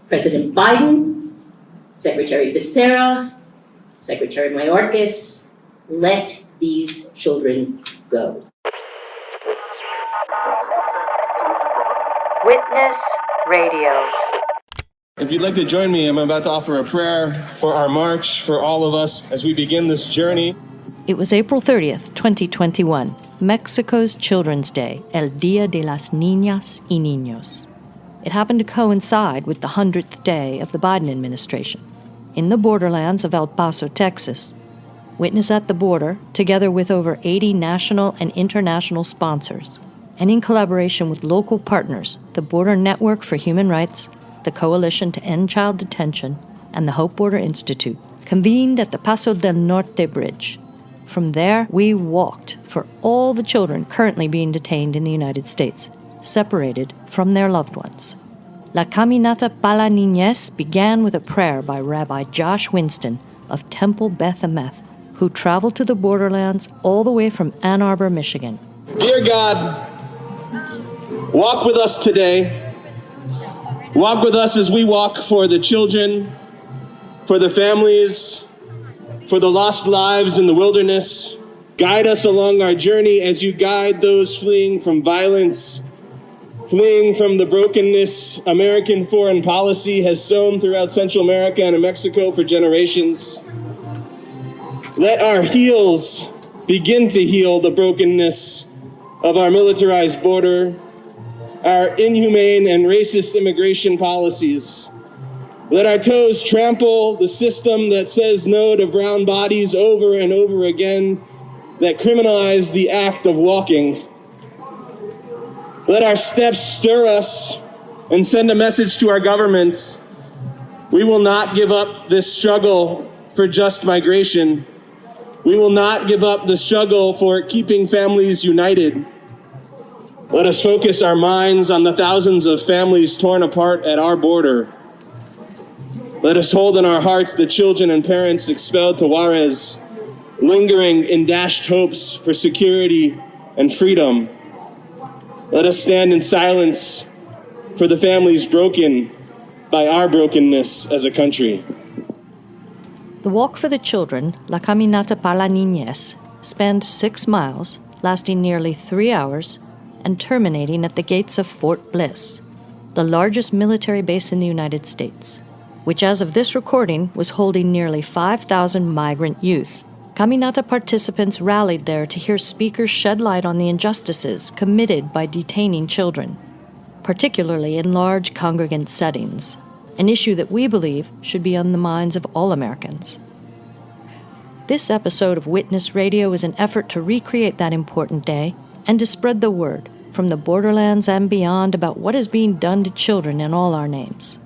President Biden, Secretary Becerra, Secretary Mayorkas, let these children go. Witness Radio. If you'd like to join me, I'm about to offer a prayer for our march, for all of us, as we begin this journey. It was April 30th, 2021, Mexico's Children's Day, El Día de las Niñas y Niños. It happened to coincide with the 100th day of the Biden administration. In the borderlands of El Paso, Texas, Witness at the Border, together with over 80 national and international sponsors, and in collaboration with local partners, the Border Network for Human Rights, the Coalition to End Child Detention, and the Hope Border Institute, convened at the Paso del Norte Bridge. From there, we walked for all the children currently being detained in the United States, separated from their loved ones. La Caminata pa la Niñez began with a prayer by Rabbi Josh Winston of Temple Beth Emeth, who traveled to the borderlands all the way from Ann Arbor, Michigan. Dear God, walk with us today. Walk with us as we walk for the children, for the families, for the lost lives in the wilderness. Guide us along our journey as you guide those fleeing from violence, fleeing from the brokenness American foreign policy has sown throughout Central America and Mexico for generations. Let our heels begin to heal the brokenness of our militarized border, our inhumane and racist immigration policies. Let our toes trample the system that says no to brown bodies over and over again, that criminalize the act of walking. Let our steps stir us and send a message to our governments. We will not give up this struggle for just migration. We will not give up the struggle for keeping families united. Let us focus our minds on the thousands of families torn apart at our border. Let us hold in our hearts the children and parents expelled to Juarez, lingering in dashed hopes for security and freedom. Let us stand in silence for the families broken by our brokenness as a country. The Walk for the Children, La Caminata pa la Niñez, spanned 6 miles, lasting nearly 3 hours, and terminating at the gates of Fort Bliss, the largest military base in the United States, which as of this recording was holding nearly 5,000 migrant youth. Caminata participants rallied there to hear speakers shed light on the injustices committed by detaining children, particularly in large congregant settings, an issue that we believe should be on the minds of all Americans. This episode of Witness Radio is an effort to recreate that important day and to spread the word from the borderlands and beyond about what is being done to children in all our names.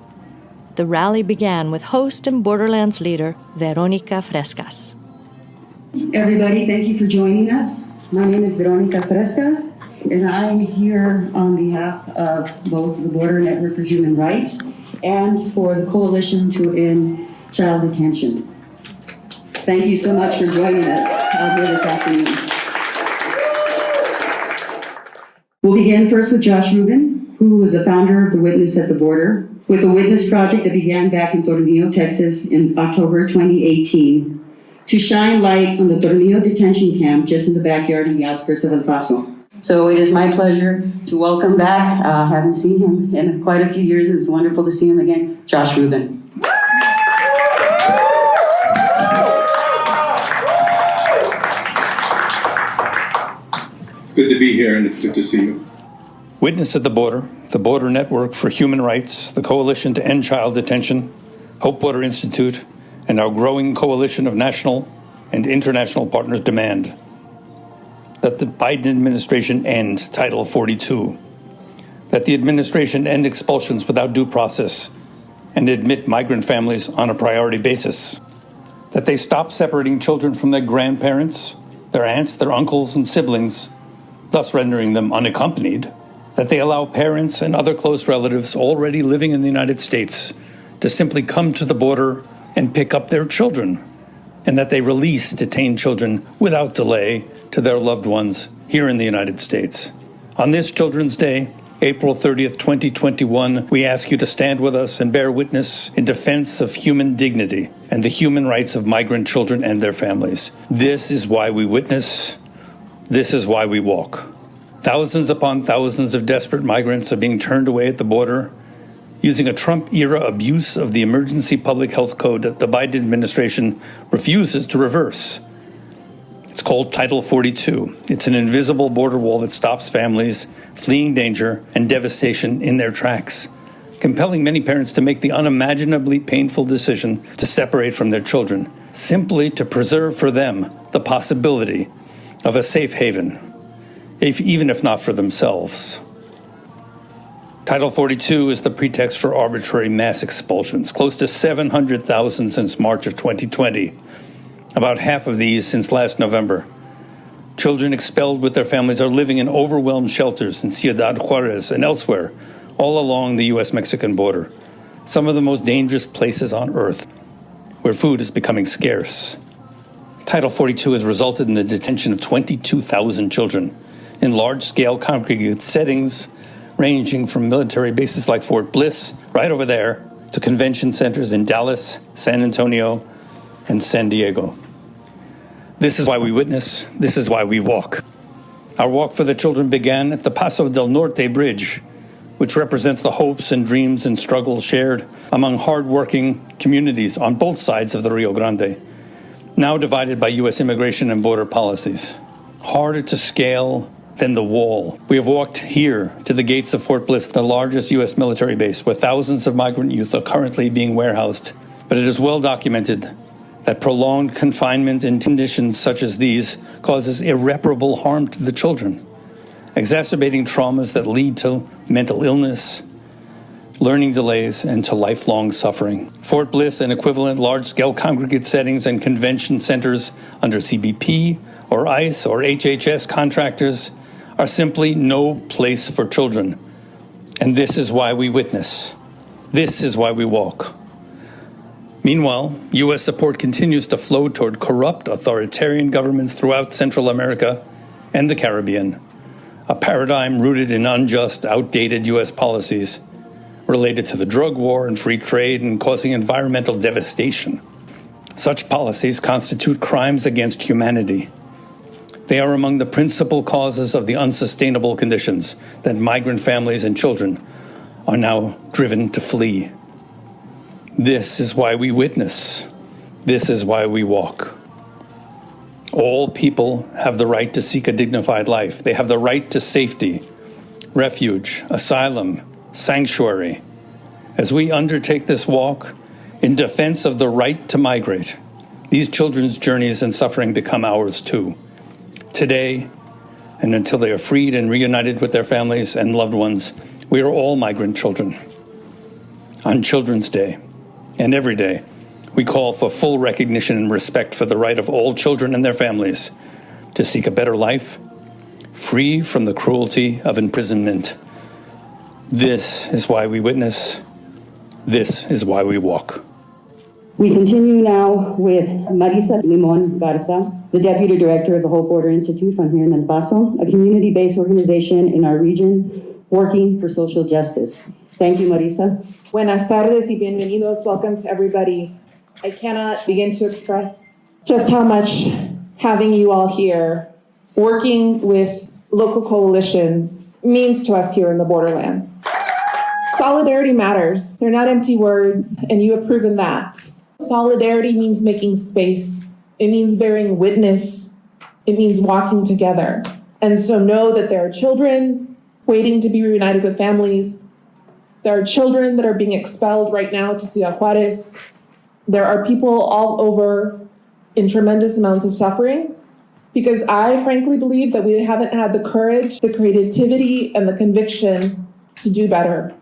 The rally began with host and borderlands leader Veronica Frescas. Everybody, thank you for joining us. My name is Veronica Frescas, and I'm here on behalf of both the Border Network for Human Rights and for the Coalition to End Child Detention. Thank you so much for joining us out here this afternoon. We'll begin first with Josh Rubin, who was the founder of the Witness at the Border, with a Witness project that began back in Tornillo, Texas in October 2018, to shine light on the Tornillo detention camp just in the backyard in the outskirts of El Paso. So it is my pleasure to welcome back, haven't seen him in quite a few years, and it's wonderful to see him again, Josh Rubin. It's good to be here, and it's good to see you. Witness at the Border Network for Human Rights, the Coalition to End Child Detention, Hope Border Institute, and our growing coalition of national and international partners demand that the Biden administration end Title 42, that the administration end expulsions without due process and admit migrant families on a priority basis, that they stop separating children from their grandparents, their aunts, their uncles, and siblings, thus rendering them unaccompanied, that they allow parents and other close relatives already living in the United States to simply come to the border and pick up their children, and that they release detained children without delay to their loved ones here in the United States. On this Children's Day, April 30th, 2021, we ask you to stand with us and bear witness in defense of human dignity and the human rights of migrant children and their families. This is why we witness. This is why we walk. Thousands upon thousands of desperate migrants are being turned away at the border using a Trump-era abuse of the emergency public health code that the Biden administration refuses to reverse. It's called Title 42. It's an invisible border wall that stops families fleeing danger and devastation in their tracks, compelling many parents to make the unimaginably painful decision to separate from their children, simply to preserve for them the possibility of a safe haven, even if not for themselves. Title 42 is the pretext for arbitrary mass expulsions, close to 700,000 since March of 2020, about half of these since last November. Children expelled with their families are living in overwhelmed shelters in Ciudad Juarez and elsewhere, all along the U.S.-Mexican border, some of the most dangerous places on earth, where food is becoming scarce. Title 42 has resulted in the detention of 22,000 children in large-scale congregate settings, ranging from military bases like Fort Bliss, right over there, to convention centers in Dallas, San Antonio, and San Diego. This is why we witness. This is why we walk. Our walk for the children began at the Paso del Norte Bridge, which represents the hopes and dreams and struggles shared among hardworking communities on both sides of the Rio Grande, now divided by U.S. immigration and border policies. Harder to scale than the wall. We have walked here to the gates of Fort Bliss, the largest U.S. military base, where thousands of migrant youth are currently being warehoused. But it is well documented that prolonged confinement in conditions such as these causes irreparable harm to the children, exacerbating traumas that lead to mental illness, learning delays, and to lifelong suffering. Fort Bliss and equivalent large-scale congregate settings and convention centers under CBP or ICE or HHS contractors are simply no place for children. And this is why we witness. This is why we walk. Meanwhile, U.S. support continues to flow toward corrupt authoritarian governments throughout Central America and the Caribbean, a paradigm rooted in unjust, outdated U.S. policies related to the drug war and free trade and causing environmental devastation. Such policies constitute crimes against humanity. They are among the principal causes of the unsustainable conditions that migrant families and children are now driven to flee. This is why we witness. This is why we walk. All people have the right to seek a dignified life. They have the right to safety, refuge, asylum, sanctuary. As we undertake this walk in defense of the right to migrate, these children's journeys and suffering become ours too. Today, and until they are freed and reunited with their families and loved ones, we are all migrant children. On Children's Day, and every day, we call for full recognition and respect for the right of all children and their families to seek a better life, free from the cruelty of imprisonment. This is why we witness. This is why we walk. We continue now with Marisa Limon Garza, the Deputy Director of the Hope Border Institute from here in El Paso, a community-based organization in our region working for social justice. Thank you, Marisa. Buenas tardes y bienvenidos. Welcome to everybody. I cannot begin to express just how much having you all here, working with local coalitions, means to us here in the borderlands. Solidarity matters. They're not empty words, and you have proven that. Solidarity means making space. It means bearing witness. It means walking together. And so know that there are children waiting to be reunited with families. There are children that are being expelled right now to Ciudad Juarez. There are people all over in tremendous amounts of suffering, because I frankly believe that we haven't had the courage, the creativity, and the conviction to do better.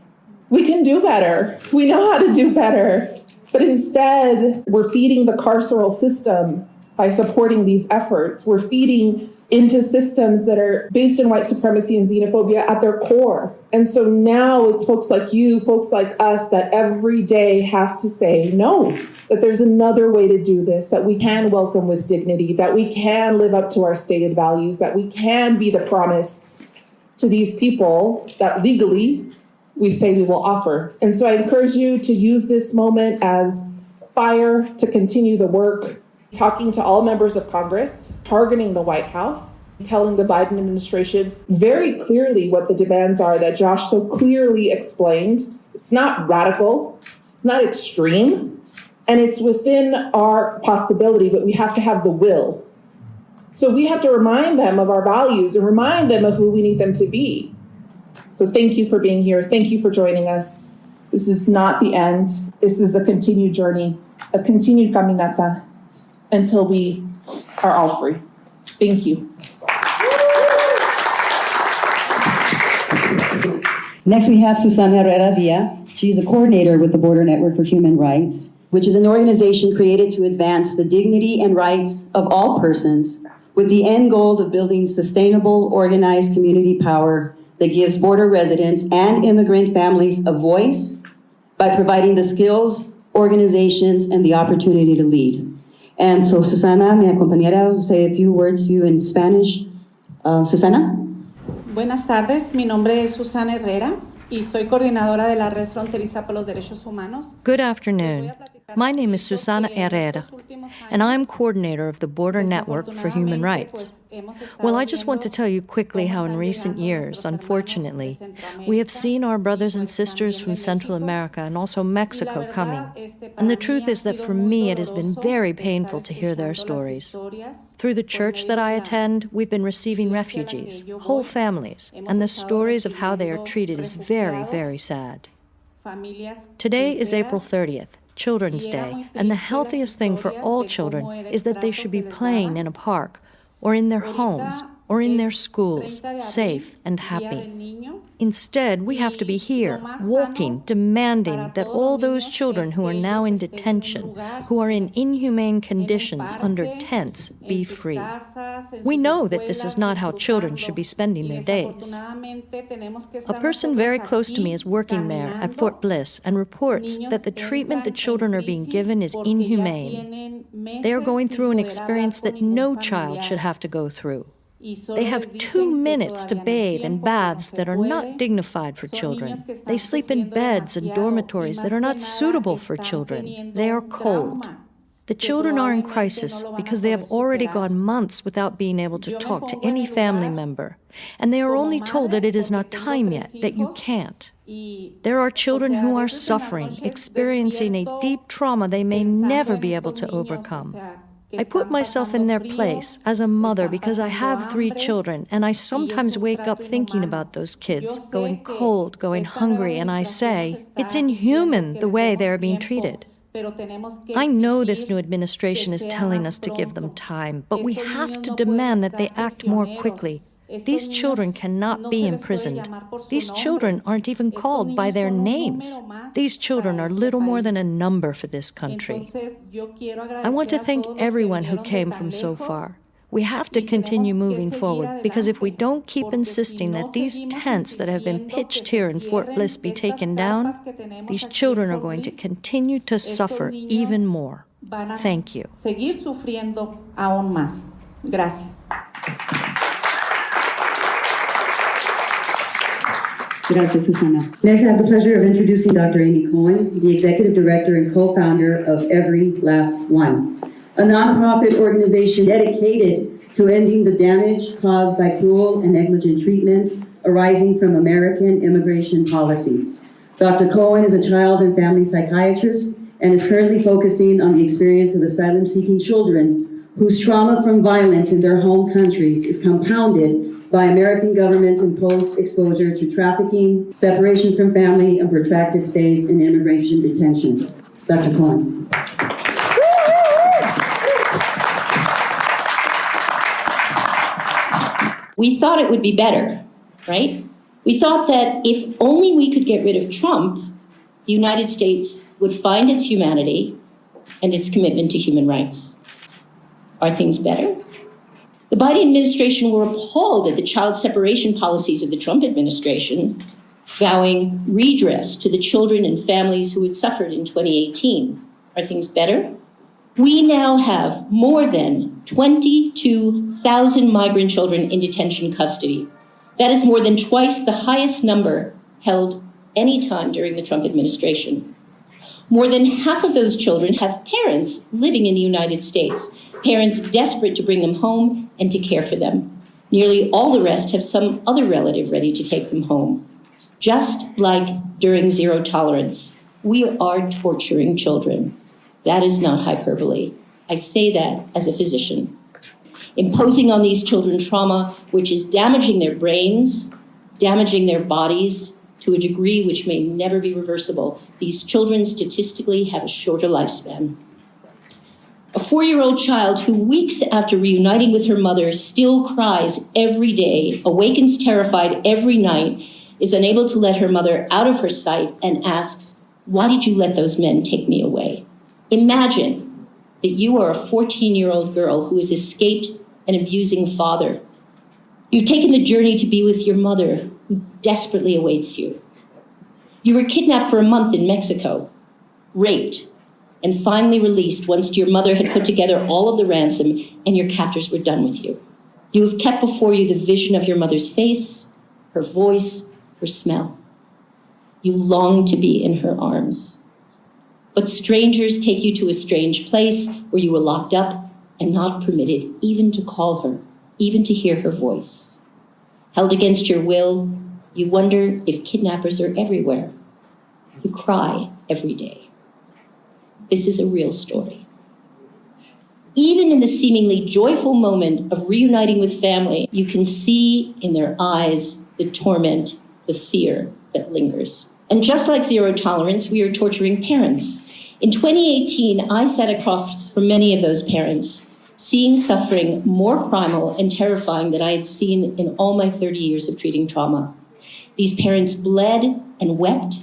We can do better. We know how to do better. But instead, we're feeding the carceral system by supporting these efforts. We're feeding into systems that are based in white supremacy and xenophobia at their core. And so now it's folks like you, folks like us, that every day have to say no, that there's another way to do this, that we can welcome with dignity, that we can live up to our stated values, that we can be the promise to these people that legally we say we will offer. And so I encourage you to use this moment as fire to continue the work, talking to all members of Congress, targeting the White House, telling the Biden administration very clearly what the demands are that Josh so clearly explained. It's not radical, it's not extreme, and it's within our possibility, but we have to have the will. So we have to remind them of our values and remind them of who we need them to be. So thank you for being here. Thank you for joining us. This is not the end. This is a continued journey, a continued caminata until we are all free. Thank you. Next, we have Susana Herrera Villa. She's a coordinator with the Border Network for Human Rights, which is an organization created to advance the dignity and rights of all persons with the end goal of building sustainable, organized community power that gives border residents and immigrant families a voice by providing the skills, organizations, and the opportunity to lead. And so Susana, mi compañera, will say a few words to you in Spanish. Susana? Buenas tardes, mi nombre es Susana Herrera y soy coordinadora de la Red Fronteriza por los Derechos Humanos. Good afternoon. My name is Susana Herrera, and I'm coordinator of the Border Network for Human Rights. Well, I just want to tell you quickly how in recent years, unfortunately, we have seen our brothers and sisters from Central America and also Mexico coming. And the truth is that for me, it has been very painful to hear their stories. Through the church that I attend, we've been receiving refugees, whole families, and the stories of how they are treated is very, very sad. Today is April 30th. Children's Day, and the healthiest thing for all children is that they should be playing in a park, or in their homes, or in their schools, safe and happy. Instead, we have to be here, walking, demanding that all those children who are now in detention, who are in inhumane conditions under tents, be free. We know that this is not how children should be spending their days. A person very close to me is working there at Fort Bliss and reports that the treatment the children are being given is inhumane. They are going through an experience that no child should have to go through. They have 2 minutes to bathe in baths that are not dignified for children. They sleep in beds and dormitories that are not suitable for children. They are cold. The children are in crisis because they have already gone months without being able to talk to any family member, and they are only told that it is not time yet, that you can't. There are children who are suffering, experiencing a deep trauma they may never be able to overcome. I put myself in their place as a mother because I have 3 children, and I sometimes wake up thinking about those kids, going cold, going hungry, and I say, it's inhuman the way they are being treated. I know this new administration is telling us to give them time, but we have to demand that they act more quickly. These children cannot be imprisoned. These children aren't even called by their names. These children are little more than a number for this country. I want to thank everyone who came from so far. We have to continue moving forward, because if we don't keep insisting that these tents that have been pitched here in Fort Bliss be taken down, these children are going to continue to suffer even more. Thank you. Gracias, Susana. Next, I have the pleasure of introducing Dr. Amy Cohen, the Executive Director and co-founder of Every Last One, a nonprofit organization dedicated to ending the damage caused by cruel and negligent treatment arising from American immigration policy. Dr. Cohen is a child and family psychiatrist and is currently focusing on the experience of asylum-seeking children whose trauma from violence in their home countries is compounded by American government-imposed exposure to trafficking, separation from family, and protracted stays in immigration detention. Dr. Cohen. We thought it would be better, right? We thought that if only we could get rid of Trump, the United States would find its humanity and its commitment to human rights. Are things better? The Biden administration were appalled at the child separation policies of the Trump administration, vowing redress to the children and families who had suffered in 2018. Are things better? We now have more than 22,000 migrant children in detention custody, That is more than twice the highest number held any time during the Trump administration. More than half of those children have parents living in the United States, parents desperate to bring them home and to care for them. Nearly all the rest have some other relative ready to take them home. Just like during zero tolerance, we are torturing children. That is not hyperbole. I say that as a physician. Imposing on these children trauma which is damaging their brains, damaging their bodies to a degree which may never be reversible. These children statistically have a shorter lifespan. A 4-year-old child who weeks after reuniting with her mother still cries every day, awakens terrified every night, is unable to let her mother out of her sight and asks, "Why did you let those men take me away?" Imagine that you are a 14-year-old girl who has escaped an abusing father. You've taken the journey to be with your mother, who desperately awaits you. You were kidnapped for a month in Mexico, raped, and finally released once your mother had put together all of the ransom and your captors were done with you. You have kept before you the vision of your mother's face, her voice, her smell. You long to be in her arms. But strangers take you to a strange place where you were locked up and not permitted even to call her, even to hear her voice. Held against your will, you wonder if kidnappers are everywhere. You cry every day. This is a real story. Even in the seemingly joyful moment of reuniting with family, you can see in their eyes the torment, the fear that lingers. And just like zero tolerance, we are torturing parents. In 2018, I sat across from many of those parents, seeing suffering more primal and terrifying than I had seen in all my 30 years of treating trauma. These parents bled and wept.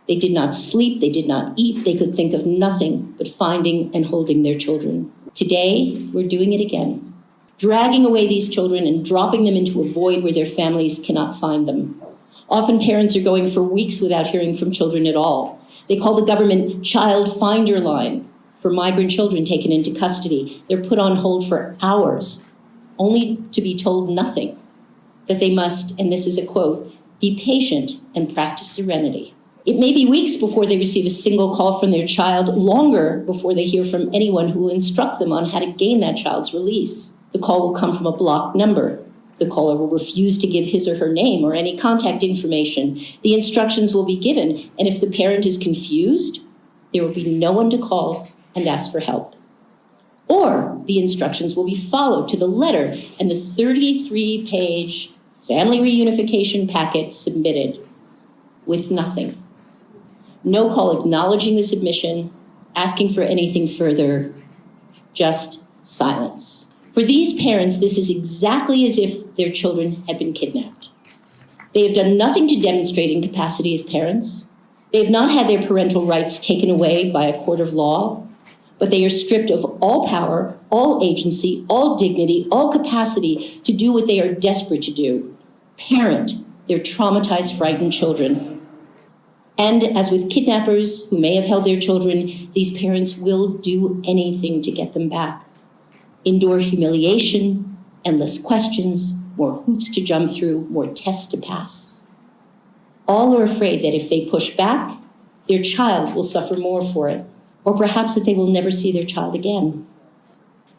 They did not sleep, they did not eat, they could think of nothing but finding and holding their children. Today, we're doing it again, dragging away these children and dropping them into a void where their families cannot find them. Often parents are going for weeks without hearing from children at all. They call the government child finder line for migrant children taken into custody. They're put on hold for hours, only to be told nothing, that they must, and this is a quote, be patient and practice serenity. It may be weeks before they receive a single call from their child, longer before they hear from anyone who will instruct them on how to gain that child's release. The call will come from a blocked number. The caller will refuse to give his or her name or any contact information. The instructions will be given, and if the parent is confused, there will be no one to call and ask for help. Or the instructions will be followed to the letter and the 33-page family reunification packet submitted with nothing. No call acknowledging the submission, asking for anything further, just silence. For these parents, this is exactly as if their children had been kidnapped. They have done nothing to demonstrate incapacity as parents. They have not had their parental rights taken away by a court of law, but they are stripped of all power, all agency, all dignity, all capacity to do what they are desperate to do, parent their traumatized, frightened children. And as with kidnappers who may have held their children, these parents will do anything to get them back. Endure humiliation, endless questions, more hoops to jump through, more tests to pass. All are afraid that if they push back, their child will suffer more for it, or perhaps that they will never see their child again.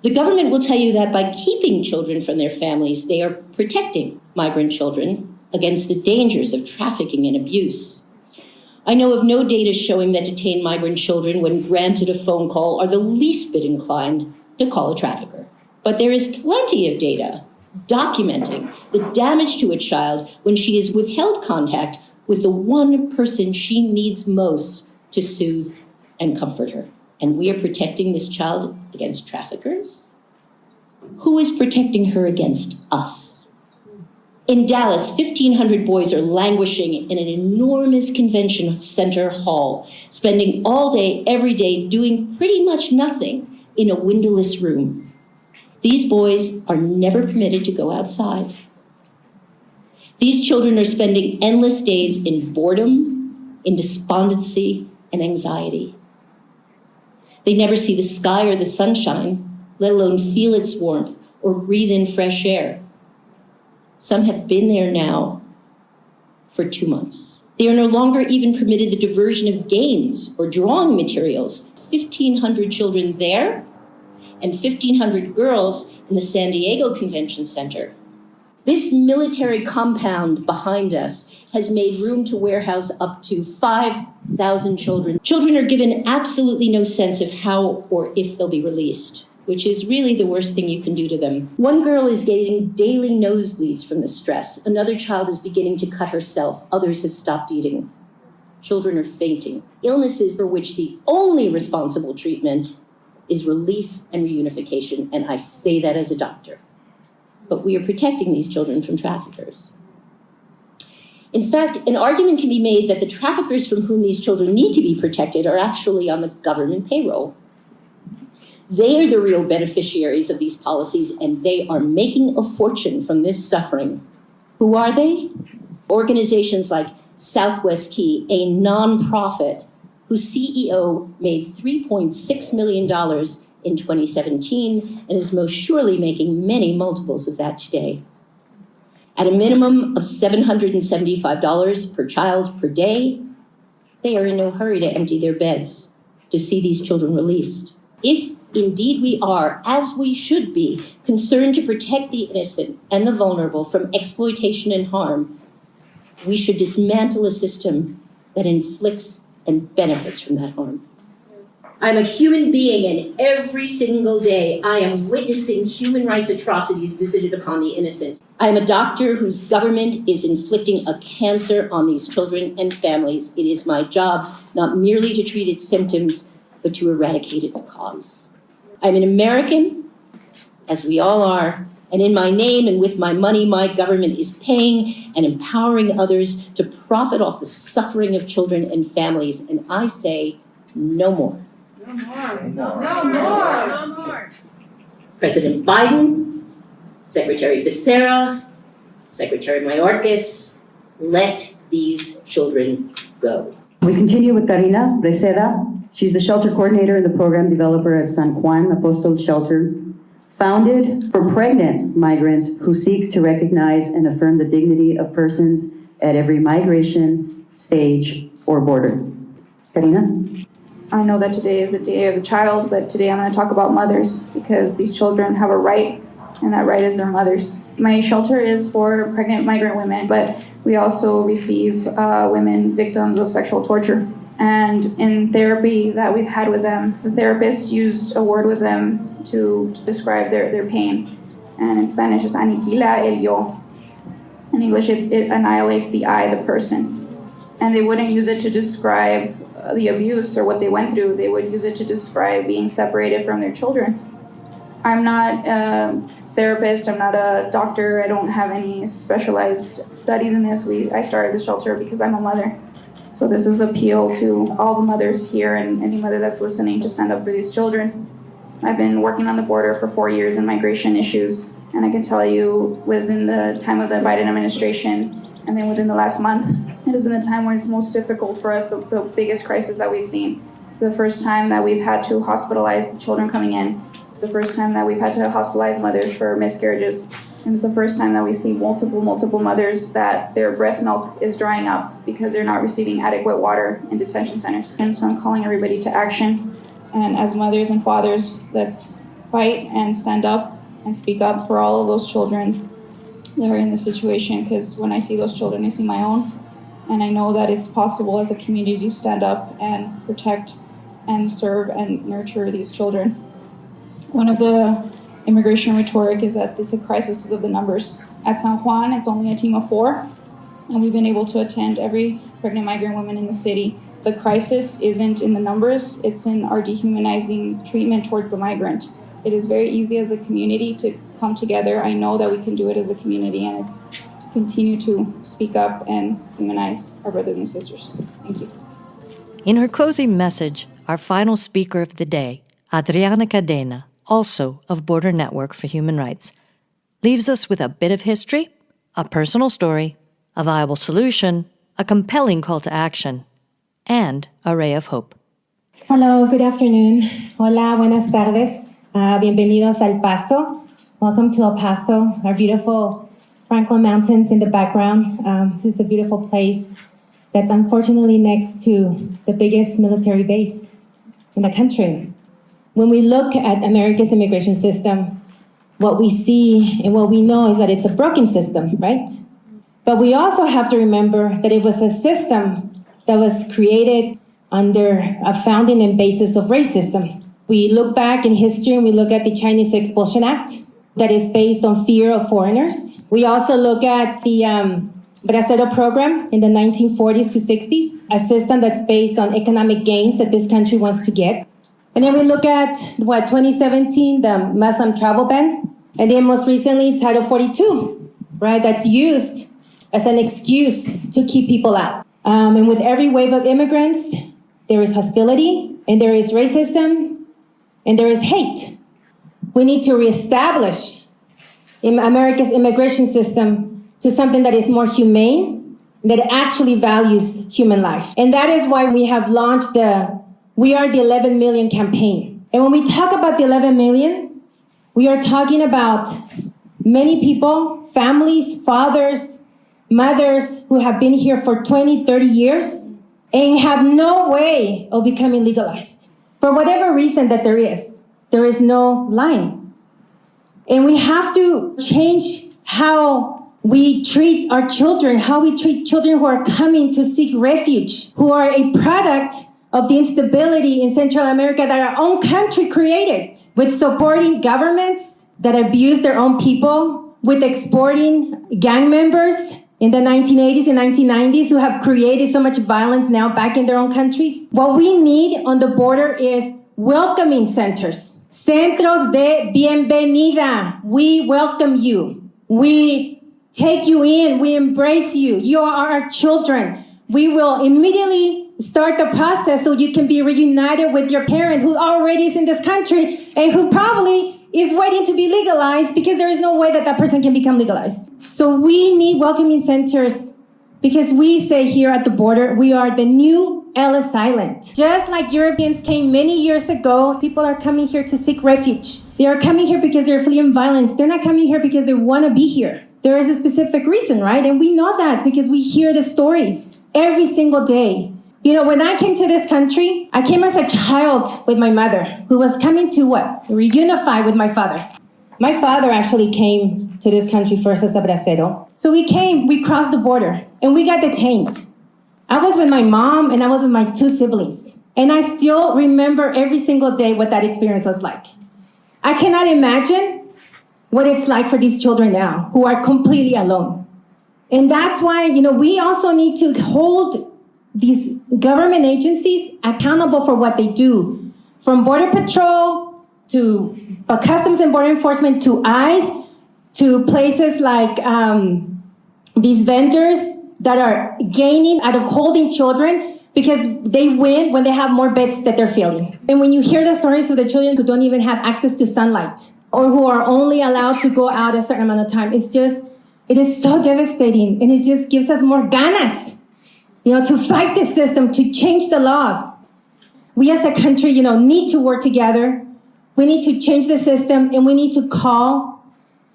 The government will tell you that by keeping children from their families, they are protecting migrant children against the dangers of trafficking and abuse. I know of no data showing that detained migrant children, when granted a phone call, are the least bit inclined to call a trafficker. But there is plenty of data documenting the damage to a child when she is withheld contact with the one person she needs most to soothe and comfort her. And we are protecting this child against traffickers? Who is protecting her against us? In Dallas, 1,500 boys are languishing in an enormous convention center hall, spending all day, every day, doing pretty much nothing in a windowless room. These boys are never permitted to go outside. These children are spending endless days in boredom, in despondency, and anxiety. They never see the sky or the sunshine, let alone feel its warmth or breathe in fresh air. Some have been there now for 2 months. They are no longer even permitted the diversion of games or drawing materials. 1,500 children there and 1,500 girls in the San Diego Convention Center. This military compound behind us has made room to warehouse up to 5,000 children. Children are given absolutely no sense of how or if they'll be released, which is really the worst thing you can do to them. One girl is getting daily nosebleeds from the stress. Another child is beginning to cut herself. Others have stopped eating. Children are fainting. Illnesses for which the only responsible treatment is release and reunification, and I say that as a doctor. But we are protecting these children from traffickers. In fact, an argument can be made that the traffickers from whom these children need to be protected are actually on the government payroll. They are the real beneficiaries of these policies, and they are making a fortune from this suffering. Who are they? Organizations like Southwest Key, a nonprofit whose CEO made $3.6 million in 2017 and is most surely making many multiples of that today. At a minimum of $775 per child per day, they are in no hurry to empty their beds to see these children released. If indeed we are, as we should be, concerned to protect the innocent and the vulnerable from exploitation and harm, we should dismantle a system that inflicts and benefits from that harm. I'm a human being, and every single day I am witnessing human rights atrocities visited upon the innocent. I am a doctor whose government is inflicting a cancer on these children and families. It is my job not merely to treat its symptoms, but to eradicate its cause. I'm an American, as we all are, and in my name and with my money, my government is paying and empowering others to profit off the suffering of children and families. And I say, no more. No more. No more. President Biden, Secretary Becerra, Secretary Mayorkas, let these children go. We continue with Karina Reseda. She's the shelter coordinator and the program developer at San Juan Apostol Shelter, founded for pregnant migrants who seek to recognize and affirm the dignity of persons at every migration stage or border. Karina? I know that today is the day of the child, but today I'm going to talk about mothers because these children have a right, and that right is their mothers. My shelter is for pregnant migrant women, but we also receive women victims of sexual torture. And in therapy that we've had with them, the therapist used a word with them to describe their pain. And in Spanish, it's aniquila el yo. In English, it annihilates the I, the person. And they wouldn't use it to describe the abuse or what they went through. They would use it to describe being separated from their children. I'm not a therapist. I'm not a doctor. I don't have any specialized studies in this. I started the shelter because I'm a mother. So this is an appeal to all the mothers here and any mother that's listening to stand up for these children. I've been working on the border for 4 years in migration issues, and I can tell you within the time of the Biden administration and then within the last month, it has been the time when it's most difficult for us, the biggest crisis that we've seen. It's the first time that we've had to hospitalize the children coming in. It's the first time that we've had to hospitalize mothers for miscarriages. And it's the first time that we see multiple mothers that their breast milk is drying up because they're not receiving adequate water in detention centers. And so I'm calling everybody to action. And as mothers and fathers, let's fight and stand up and speak up for all of those children that are in this situation. Because when I see those children, I see my own. And I know that it's possible as a community to stand up and protect and serve and nurture these children. One of the immigration rhetoric is that it's a crisis of the numbers. At San Juan, it's only a team of 4, and we've been able to attend every pregnant migrant woman in the city. The crisis isn't in the numbers, it's in our dehumanizing treatment towards the migrant. It is very easy as a community to come together. I know that we can do it as a community, and it's to continue to speak up and humanize our brothers and sisters. Thank you. In her closing message, our final speaker of the day, Adriana Cadena, also of Border Network for Human Rights, leaves us with a bit of history, a personal story, a viable solution, a compelling call to action, and a ray of hope. Hello, good afternoon. Hola, buenas tardes. Bienvenidos al Paso. Welcome to El Paso, our beautiful Franklin Mountains in the background. This is a beautiful place that's unfortunately next to the biggest military base in the country. When we look at America's immigration system, what we see and what we know is that it's a broken system, right? But we also have to remember that it was a system that was created under a founding and basis of racism. We look back in history and we look at the Chinese Expulsion Act that is based on fear of foreigners. We also look at the Bracero program in the 1940s to 60s, a system that's based on economic gains that this country wants to get. And then we look at, 2017, the Muslim travel ban, and then most recently, Title 42, right, that's used as an excuse to keep people out. And with every wave of immigrants, there is hostility, and there is racism, and there is hate. We need to reestablish America's immigration system to something that is more humane, that actually values human life. And that is why we have launched the We Are the 11 Million campaign. And when we talk about the 11 million, we are talking about many people, families, fathers, mothers who have been here for 20, 30 years and have no way of becoming legalized. For whatever reason that there is no line. And we have to change how we treat our children, how we treat children who are coming to seek refuge, who are a product of the instability in Central America that our own country created, with supporting governments that abuse their own people, with exporting gang members in the 1980s and 1990s who have created so much violence now back in their own countries. What we need on the border is welcoming centers. Centros de bienvenida. We welcome you. We take you in. We embrace you. You are our children. We will immediately start the process so you can be reunited with your parent who already is in this country and who probably is waiting to be legalized because there is no way that person can become legalized. So we need welcoming centers because we say here at the border, we are the new Ellis Island. Just like Europeans came many years ago, people are coming here to seek refuge. They are coming here because they're fleeing violence. They're not coming here because they want to be here. There is a specific reason, right? And we know that because we hear the stories every single day. You know, when I came to this country, I came as a child with my mother, who was coming to reunify with my father. My father actually came to this country first as a bracero. So we crossed the border, and we got detained. I was with my mom, and I was with my two siblings. And I still remember every single day what that experience was like. I cannot imagine what it's like for these children now, who are completely alone. And that's why, we also need to hold these government agencies accountable for what they do, from Border Patrol to Customs and Border Enforcement to ICE to places like these vendors that are gaining out of holding children because they win when they have more beds that they're filling. And when you hear the stories of the children who don't even have access to sunlight or who are only allowed to go out a certain amount of time, it is so devastating, and it just gives us more ganas to fight this system, to change the laws. We as a country, need to work together. We need to change the system, and we need to call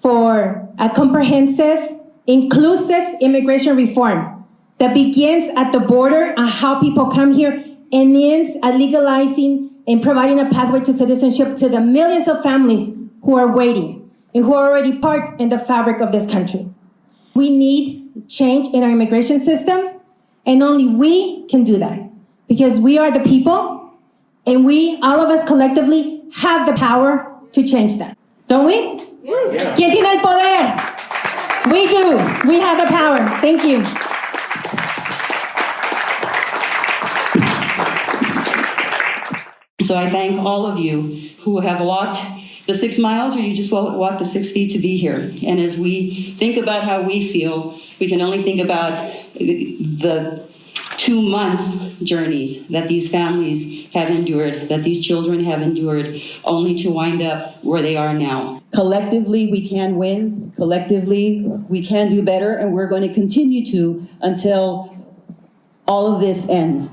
for a comprehensive, inclusive immigration reform that begins at the border on how people come here and ends at legalizing and providing a pathway to citizenship to the millions of families who are waiting and who are already part in the fabric of this country. We need change in our immigration system, and only we can do that because we are the people, and we, all of us collectively, have the power to change that. Don't we? Yeah. ¿Quién tiene el poder? We do. We have the power. Thank you. So I thank all of you who have walked the 6 miles, or you just walked the 6 feet to be here. And as we think about how we feel, we can only think about the 2 months journeys that these families have endured, that these children have endured, only to wind up where they are now. Collectively, we can win. Collectively, we can do better, and we're going to continue to until all of this ends.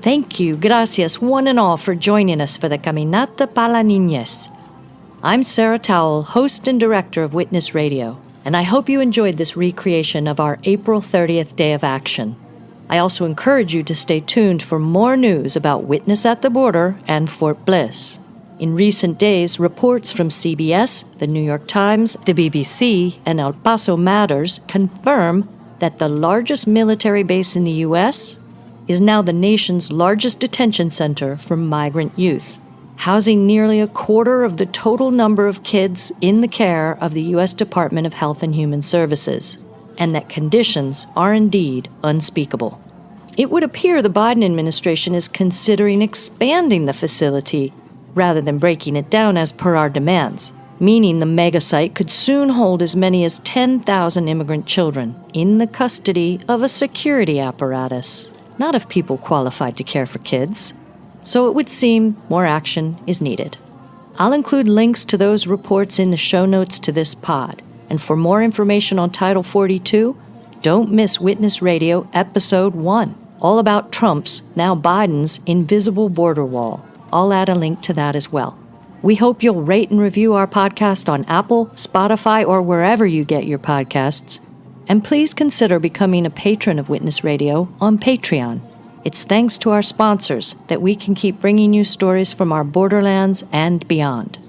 Thank you, gracias one and all for joining us for the Caminata para la Niñez. I'm Sarah Towell, host and director of Witness Radio. And I hope you enjoyed this recreation of our April 30th Day of Action. I also encourage you to stay tuned for more news about Witness at the Border and Fort Bliss. In recent days, reports from CBS, the New York Times, the BBC, and El Paso Matters confirm that the largest military base in the U.S. is now the nation's largest detention center for migrant youth, housing nearly a quarter of the total number of kids in the care of the U.S. Department of Health and Human Services, and that conditions are indeed unspeakable. It would appear the Biden administration is considering expanding the facility rather than breaking it down as per our demands, meaning the mega site could soon hold as many as 10,000 immigrant children in the custody of a security apparatus, not of people qualified to care for kids. So it would seem more action is needed. I'll include links to those reports in the show notes to this pod. And for more information on Title 42, don't miss Witness Radio Episode 1, all about Trump's, now Biden's, invisible border wall. I'll add a link to that as well. We hope you'll rate and review our podcast on Apple, Spotify, or wherever you get your podcasts. And please consider becoming a patron of Witness Radio on Patreon. It's thanks to our sponsors that we can keep bringing you stories from our borderlands and beyond.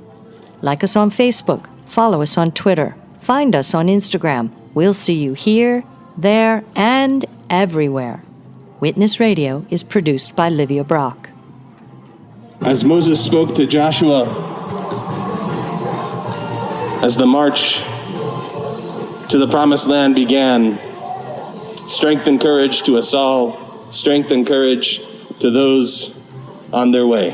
Like us on Facebook, follow us on Twitter, find us on Instagram. We'll see you here, there, and everywhere. Witness Radio is produced by Livia Brock. As Moses spoke to Joshua, as the march to the promised land began, strength and courage to us all, strength and courage to those on their way.